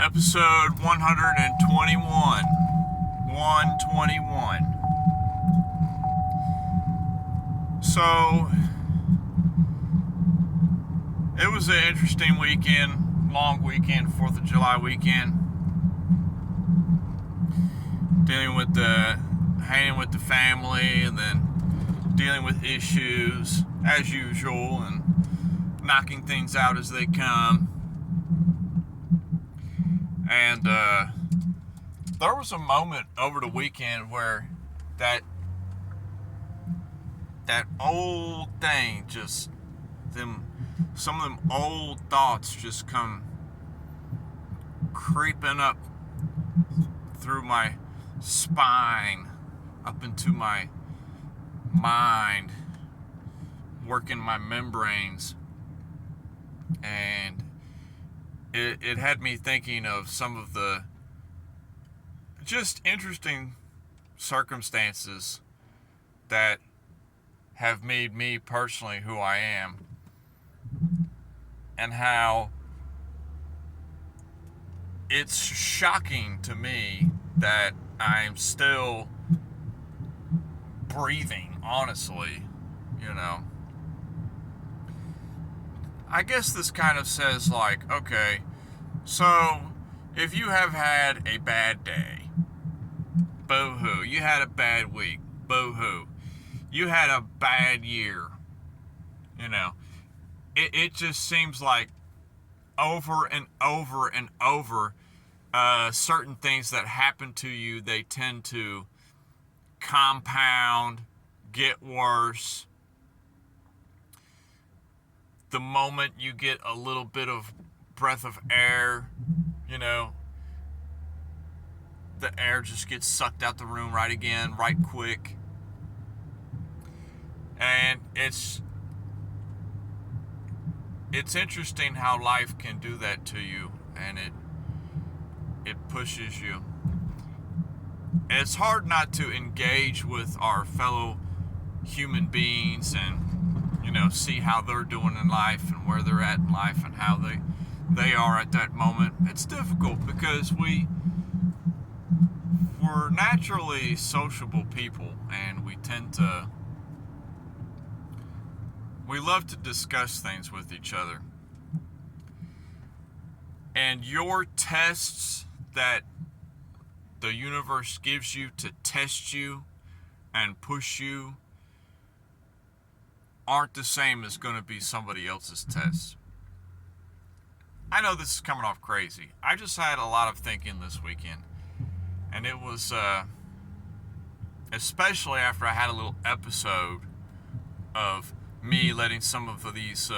Episode 121. 121. So, it was an interesting weekend, long weekend, 4th of July weekend. Hanging with the family, and then dealing with issues, as usual, and knocking things out as they come. And there was a moment over the weekend where that old thing, some of them old thoughts just come creeping up through my spine, up into my mind, working my membranes, and it had me thinking of some of the just interesting circumstances that have made me personally who I am, and how it's shocking to me that I'm still breathing, honestly, I guess this kind of says, like, okay, so if you have had a bad day, boo-hoo. You had a bad week, boo-hoo. You had a bad year, it just seems like over and over and over, certain things that happen to you, they tend to compound, get worse. The moment you get a little bit of breath of air, the air just gets sucked out the room right again, right quick. And it's interesting how life can do that to you, and it pushes you. And it's hard not to engage with our fellow human beings and see how they're doing in life and where they're at in life and how they are at that moment. It's difficult because we're naturally sociable people, and we love to discuss things with each other. And your tests that the universe gives you to test you and push you aren't the same as going to be somebody else's tests. I know this is coming off crazy. I just had a lot of thinking this weekend. And it was, especially after I had a little episode of me letting some of these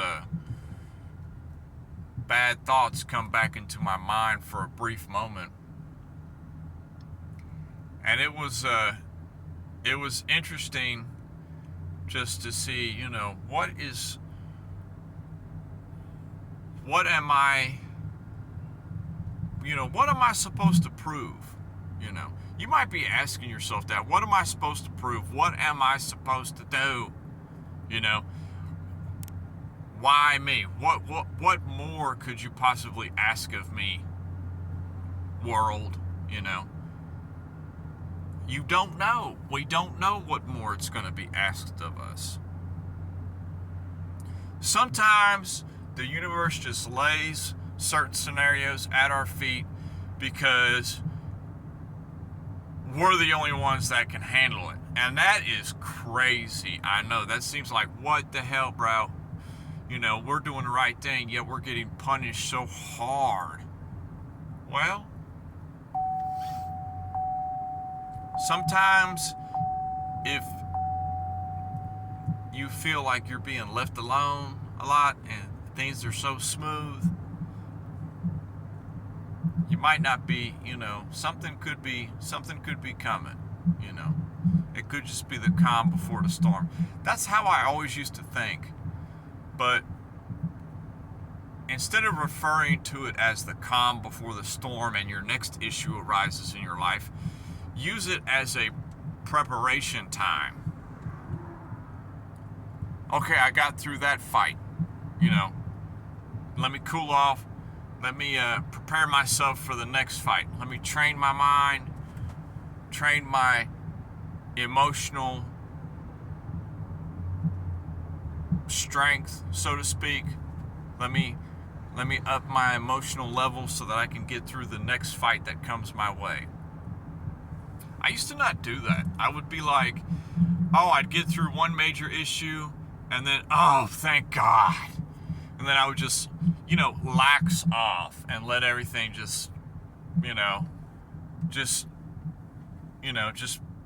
bad thoughts come back into my mind for a brief moment. And it was interesting just to see, what am I supposed to prove? You might be asking yourself that. What am I supposed to prove? What am I supposed to do? Why me? What more could you possibly ask of me, world? You don't know. We don't know what more it's going to be asked of us. Sometimes the universe just lays certain scenarios at our feet because we're the only ones that can handle it. And that is crazy. I know. That seems like, what the hell, bro? We're doing the right thing, yet we're getting punished so hard. Well, sometimes if you feel like you're being left alone a lot and things are so smooth, you might not be, something could be coming, It could just be the calm before the storm. That's how I always used to think. But instead of referring to it as the calm before the storm and your next issue arises in your life, use it as a preparation time. Okay, I got through that fight. Let me cool off. Let me prepare myself for the next fight. Let me train my mind, train my emotional strength, so to speak. Let me up my emotional level so that I can get through the next fight that comes my way. I used to not do that. I would be like, oh, I'd get through one major issue and then, oh, thank God. And then I would just, lax off and let everything just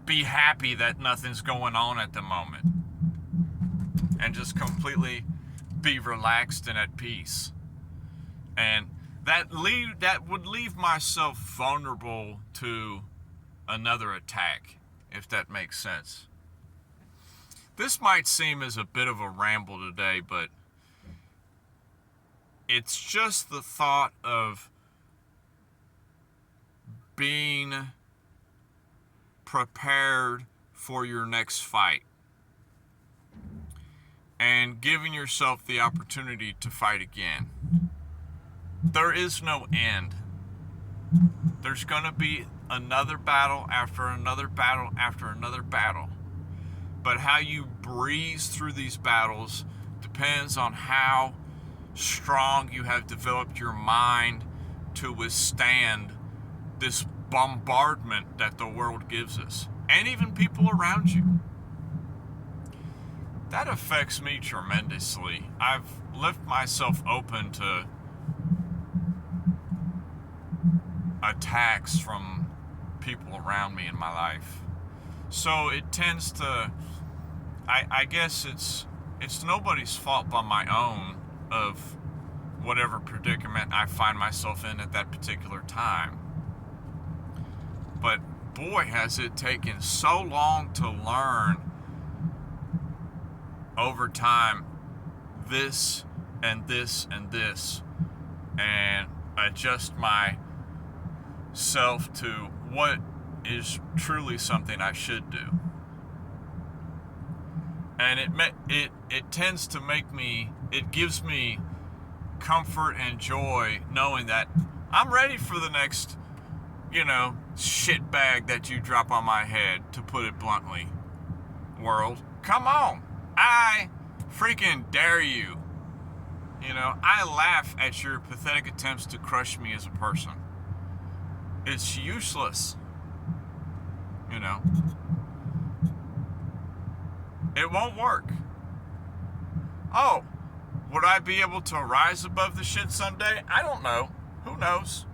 be happy that nothing's going on at the moment. And just completely be relaxed and at peace. And that would leave myself vulnerable to another attack, if that makes sense. This might seem as a bit of a ramble today, but it's just the thought of being prepared for your next fight and giving yourself the opportunity to fight again. There is no end. There's going to be another battle after another battle after another battle. But how you breeze through these battles depends on how strong you have developed your mind to withstand this bombardment that the world gives us, and even people around you. That affects me tremendously. I've left myself open to attacks from people around me in my life. So it tends to, I guess it's nobody's fault but my own of whatever predicament I find myself in at that particular time. But boy, has it taken so long to learn over time this and this and this, and adjust myself to what is truly something I should do. And it tends to it gives me comfort and joy knowing that I'm ready for the next, shit bag that you drop on my head, to put it bluntly. World, come on. I freaking dare you. I laugh at your pathetic attempts to crush me as a person. It's useless. It won't work. Oh, would I be able to rise above the shit someday? I don't know. Who knows?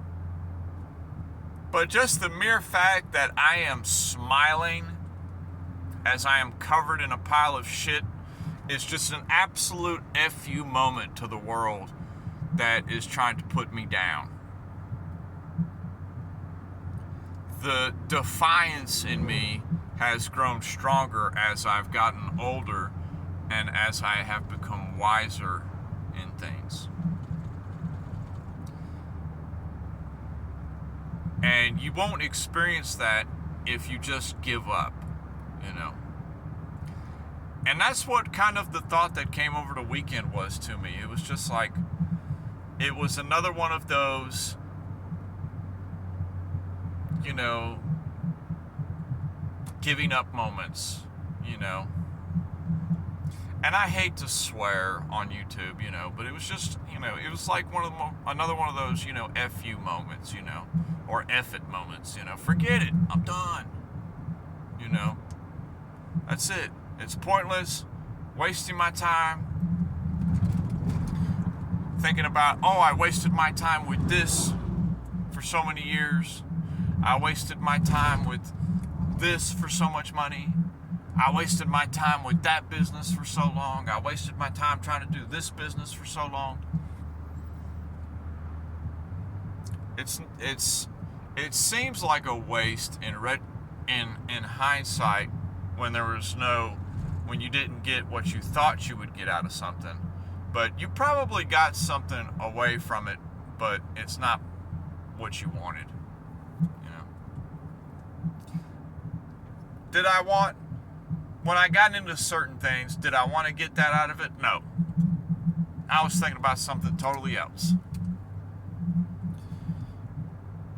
But just the mere fact that I am smiling as I am covered in a pile of shit is just an absolute FU moment to the world that is trying to put me down. The defiance in me has grown stronger as I've gotten older and as I have become wiser in things. And you won't experience that if you just give up, And that's what kind of the thought that came over the weekend was to me. It was just like, it was another one of those, giving up moments, And I hate to swear on YouTube, but it was just, it was like another one of those, FU moments, or F it moments, Forget it, I'm done, That's it. It's pointless, wasting my time, thinking about, I wasted my time with this for so many years. I wasted my time with this for so much money. I wasted my time with that business for so long. I wasted my time trying to do this business for so long. It seems like a waste in hindsight when you didn't get what you thought you would get out of something, but you probably got something away from it, but it's not what you wanted. When I got into certain things, did I want to get that out of it? No. I was thinking about something totally else.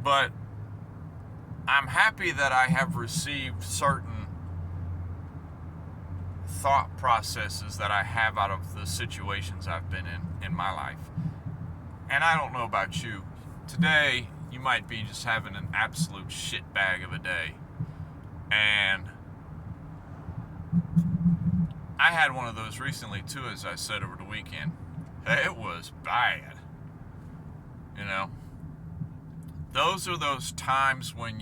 But I'm happy that I have received certain thought processes that I have out of the situations I've been in my life. And I don't know about you. Today, you might be just having an absolute shitbag of a day. And I had one of those recently too, as I said, over the weekend. It was bad. You know? Those are those times when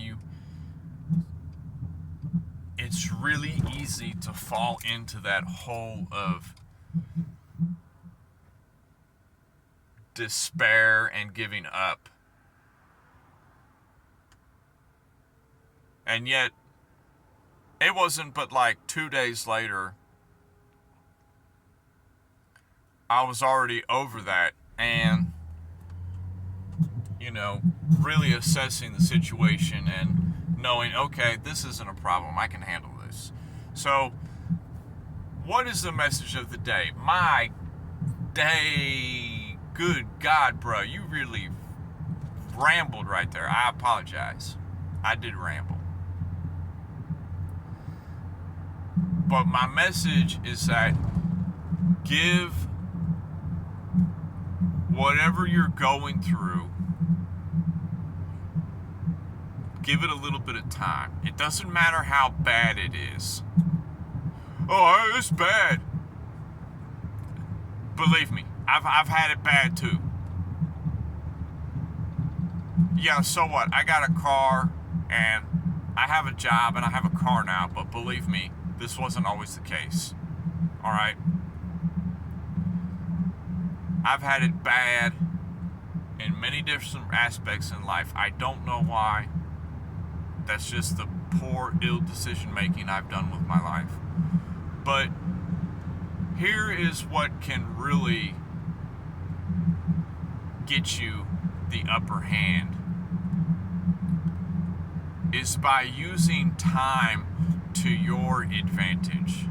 it's really easy to fall into that hole of despair and giving up. And yet, it wasn't but like 2 days later, I was already over that and, really assessing the situation and knowing, okay, this isn't a problem. I can handle this. So, what is the message of the day? My day, good God, bro, you really rambled right there. I apologize. I did ramble. But my message is that give whatever you're going through, give it a little bit of time. It doesn't matter how bad it is. Oh, it's bad. Believe me, I've had it bad too. Yeah, so what? I got a car and I have a job and I have a car now, but believe me, this wasn't always the case. Alright? I've had it bad in many different aspects in life. I don't know why. That's just the poor, ill decision making I've done with my life. But here is what can really get you the upper hand, is by using time to your advantage.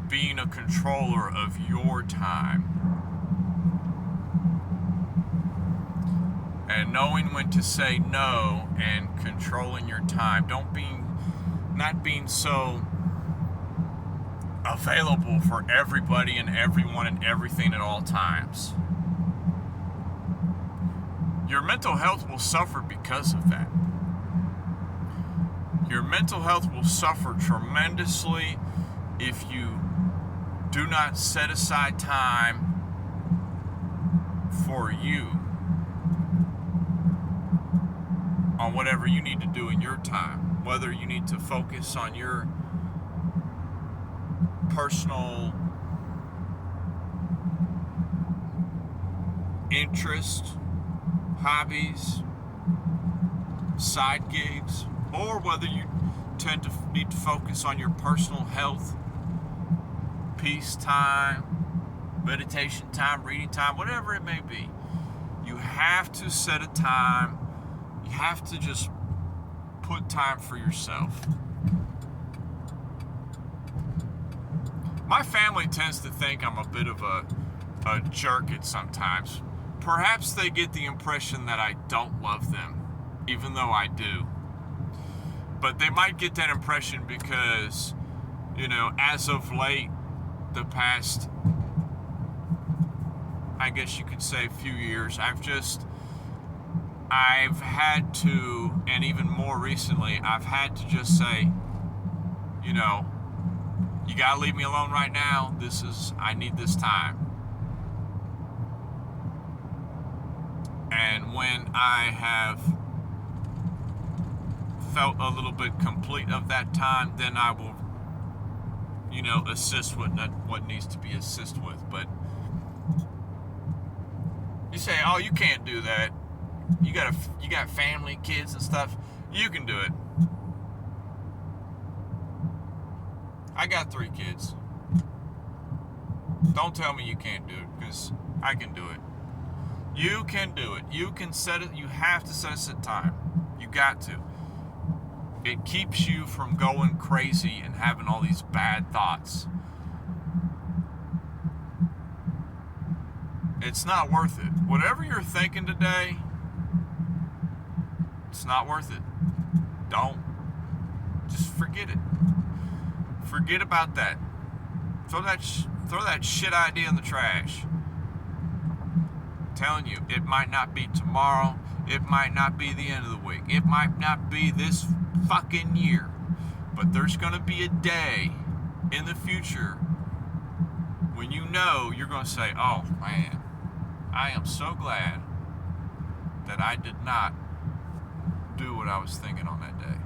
Being a controller of your time. And knowing when to say no and controlling your time. Not being so available for everybody and everyone and everything at all times. Your mental health will suffer because of that. Your mental health will suffer tremendously if you do not set aside time for you on whatever you need to do in your time. Whether you need to focus on your personal interest, hobbies, side gigs, or whether you tend to need to focus on your personal health, peace time, meditation time, reading time, whatever it may be. You have to set a time. You have to just put time for yourself. My family tends to think I'm a bit of a jerk at sometimes. Perhaps they get the impression that I don't love them, even though I do. But they might get that impression because, as of late, the past, I guess you could say, few years, I've had to, and even more recently, I've had to just say, you gotta leave me alone right now. I need this time. And when I have felt a little bit complete of that time, then I will, assist with what needs to be assisted with. But you say, oh, you can't do that. You got family, kids and stuff. You can do it. I got 3 kids. Don't tell me you can't do it, because I can do it. You can do it. You can set it. You have to set aside time. You got to. It keeps you from going crazy and having all these bad thoughts. It's not worth it. Whatever you're thinking today, It's not worth it. Don't. Just forget it. Forget about that. Throw that shit idea in the trash. I'm telling you, it might not be tomorrow. It might not be the end of the week. It might not be this fucking year. But there's going to be a day in the future when you know you're going to say, oh man, I am so glad that I did not do what I was thinking on that day.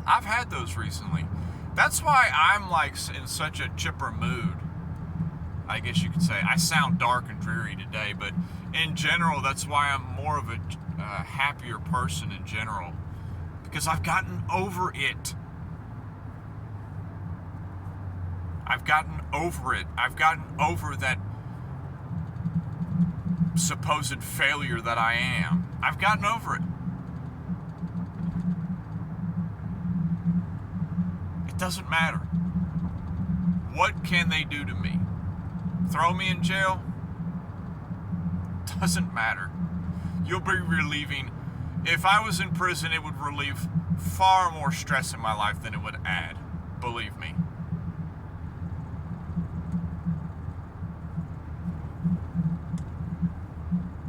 I've had those recently. That's why I'm like in such a chipper mood. I guess you could say. I sound dark and dreary today, but in general, that's why I'm more of a happier person in general. Because I've gotten over it. I've gotten over it. I've gotten over that supposed failure that I am. I've gotten over it. It doesn't matter. What can they do to me? Throw me in jail? Doesn't matter. You'll be relieving. If I was in prison, it would relieve far more stress in my life than it would add. Believe me.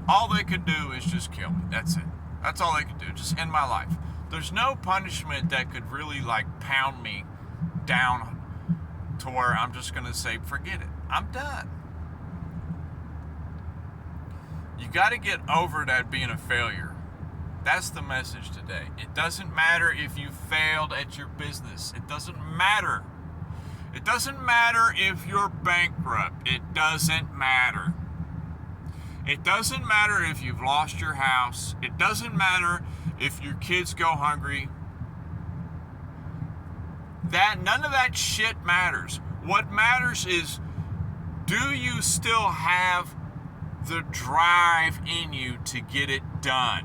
All they could do is just kill me. That's it. That's all they could do. Just end my life. There's no punishment that could really like pound me down to where I'm just going to say, forget it. I'm done. You got to get over that being a failure. That's the message today. It doesn't matter if you failed at your business. It doesn't matter. It doesn't matter if you're bankrupt. It doesn't matter. It doesn't matter if you've lost your house. It doesn't matter if your kids go hungry. None of that shit matters. What matters is, do you still have the drive in you to get it done?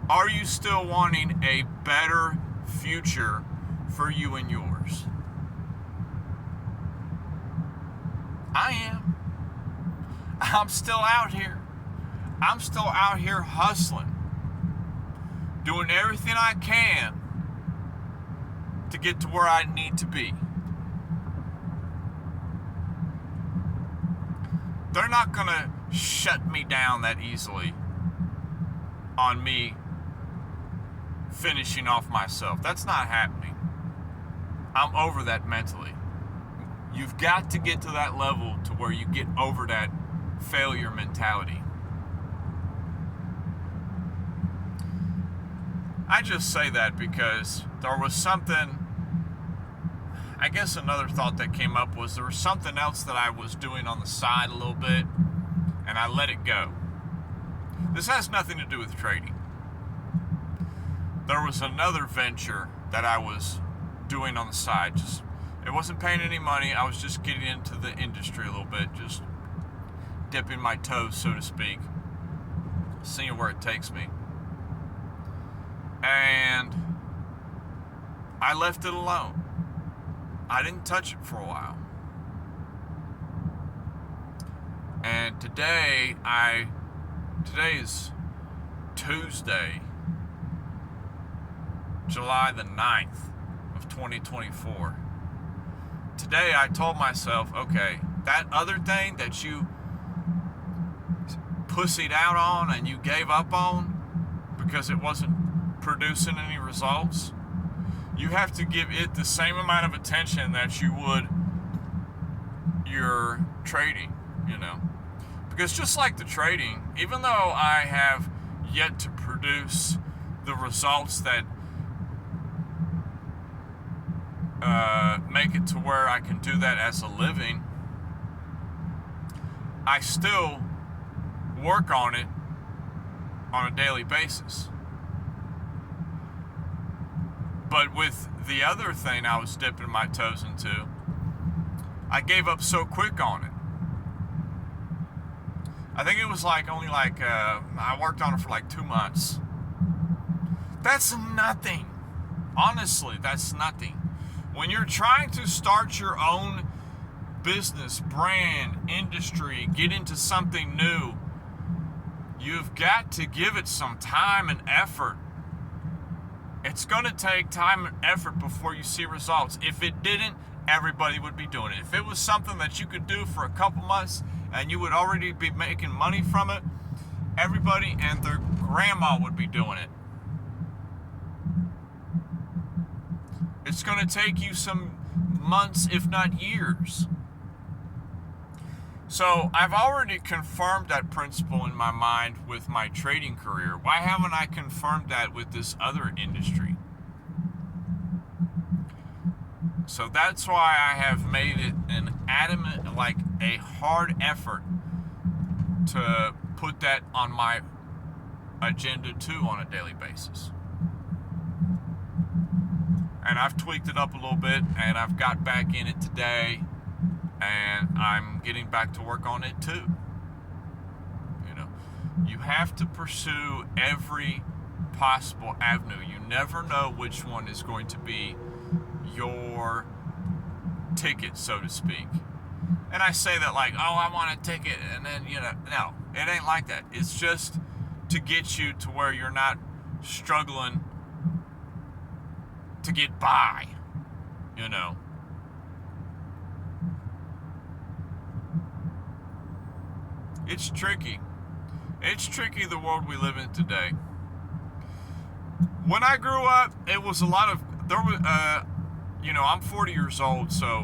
Are you still wanting a better future for you and yours? I am. I'm still out here. I'm still out here hustling, doing everything I can to get to where I need to be. They're not going to shut me down that easily on me finishing off myself. That's not happening. I'm over that mentally. You've got to get to that level to where you get over that failure mentality. I just say that because there was something, I guess another thought that came up was there was something else that I was doing on the side a little bit, and I let it go. This has nothing to do with trading. There was another venture that I was doing on the side. It wasn't paying any money. I was just getting into the industry a little bit, just dipping my toes, so to speak, seeing where it takes me. And I left it alone. I didn't touch it for a while. And today is Tuesday, July the 9th of 2024. Today I told myself, okay, that other thing that you pussied out on and you gave up on because it wasn't producing any results, you have to give it the same amount of attention that you would your trading, Because just like the trading, even though I have yet to produce the results that make it to where I can do that as a living, I still work on it on a daily basis. But with the other thing I was dipping my toes into, I gave up so quick on it. I think it was I worked on it for 2 months. That's nothing. Honestly, that's nothing. When you're trying to start your own business, brand, industry, get into something new, you've got to give it some time and effort. It's going to take time and effort before you see results. If it didn't, everybody would be doing it. If it was something that you could do for a couple months and you would already be making money from it, everybody and their grandma would be doing it. It's going to take you some months, if not years. So I've already confirmed that principle in my mind with my trading career. Why haven't I confirmed that with this other industry? So that's why I have made it an adamant, like a hard effort to put that on my agenda too on a daily basis. And I've tweaked it up a little bit, and I've got back in it today, and I'm getting back to work on it too. You know, you have to pursue every possible avenue. You never know which one is going to be your ticket, so to speak. And I say that like, oh, I want a ticket, and then, no, it ain't like that. It's just to get you to where you're not struggling to get by, It's tricky. It's tricky, the world we live in today. When I grew up, it was a lot of, I'm 40 years old, so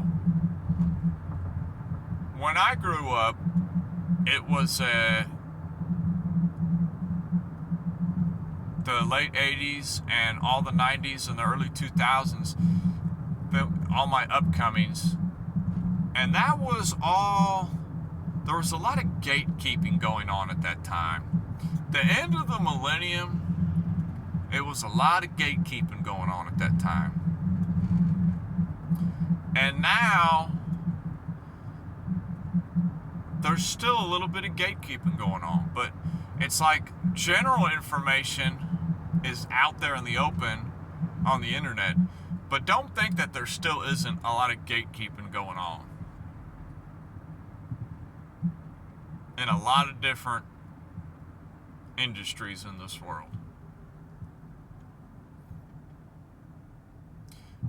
when I grew up, it was the late 80s and all the 90s and the early 2000s, all my upcomings. And that was all, there was a lot of gatekeeping going on at that time. The end of the millennium, it was a lot of gatekeeping going on at that time. And now, there's still a little bit of gatekeeping going on, but it's like general information is out there in the open on the internet, but don't think that there still isn't a lot of gatekeeping going on in a lot of different industries in this world.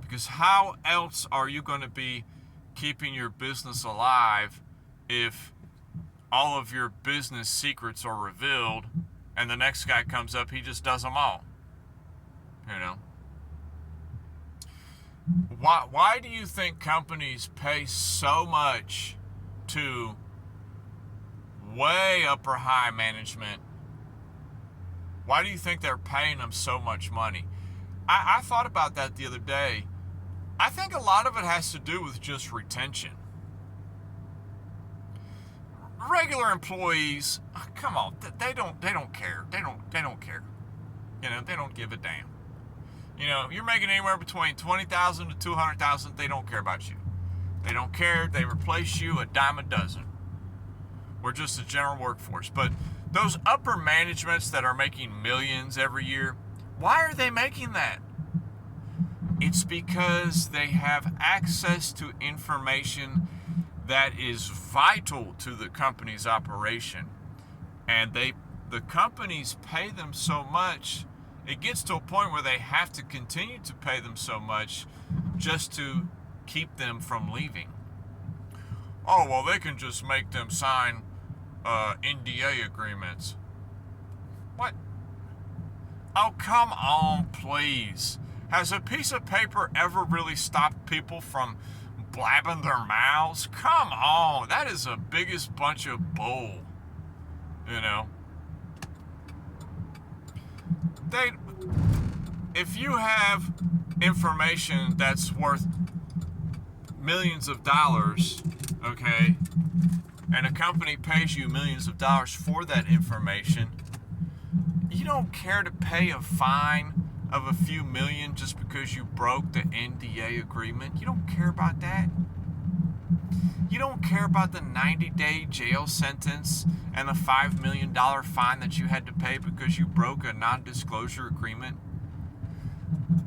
Because how else are you going to be keeping your business alive if all of your business secrets are revealed and the next guy comes up, he just does them all? Why do you think companies pay so much to way upper high management? Why do you think they're paying them so much money? I thought about that the other day. I think a lot of it has to do with just retention. Regular employees, come on, they don't care. They don't care. They don't give a damn. You're making anywhere between $20,000 to $200,000. They don't care about you. They don't care. They replace you a dime a dozen. We're just a general workforce. But those upper managements that are making millions every year, why are they making that? It's because they have access to information that is vital to the company's operation. And the companies pay them so much, it gets to a point where they have to continue to pay them so much just to keep them from leaving. Oh, well, they can just make them sign NDA agreements. What? Oh, come on, please. Has a piece of paper ever really stopped people from blabbing their mouths? Come on. That is the biggest bunch of bull. If you have information that's worth millions of dollars, okay, and a company pays you millions of dollars for that information, you don't care to pay a fine of a few million just because you broke the NDA agreement. You don't care about that. You don't care about the 90-day jail sentence and the $5 million fine that you had to pay because you broke a non-disclosure agreement.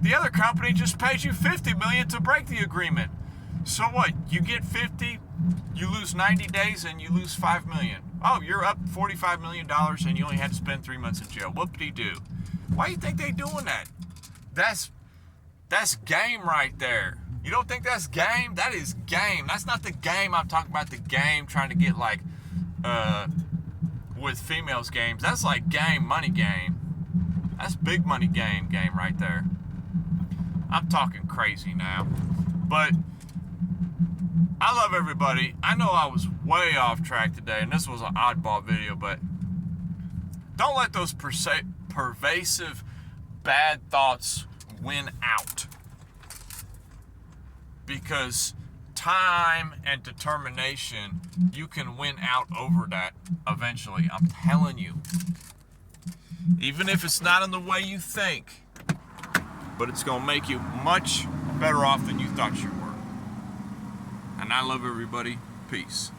The other company just pays you $50 million to break the agreement. So what? You get 50, you lose 90 days, and you lose $5 million. Oh, you're up $45 million, and you only had to spend 3 months in jail. Whoop-de-doo. Why do you think they doing that? That's game right there. You don't think that's game? That is game. That's not the game I'm talking about. The game trying to get like with females games. That's like game, money game. That's big money game right there. I'm talking crazy now. But I love everybody. I know I was way off track today, and this was an oddball video, but don't let those pervasive bad thoughts win out. Because time and determination, you can win out over that eventually. I'm telling you. Even if it's not in the way you think, but it's going to make you much better off than you thought you were. And I love everybody. Peace.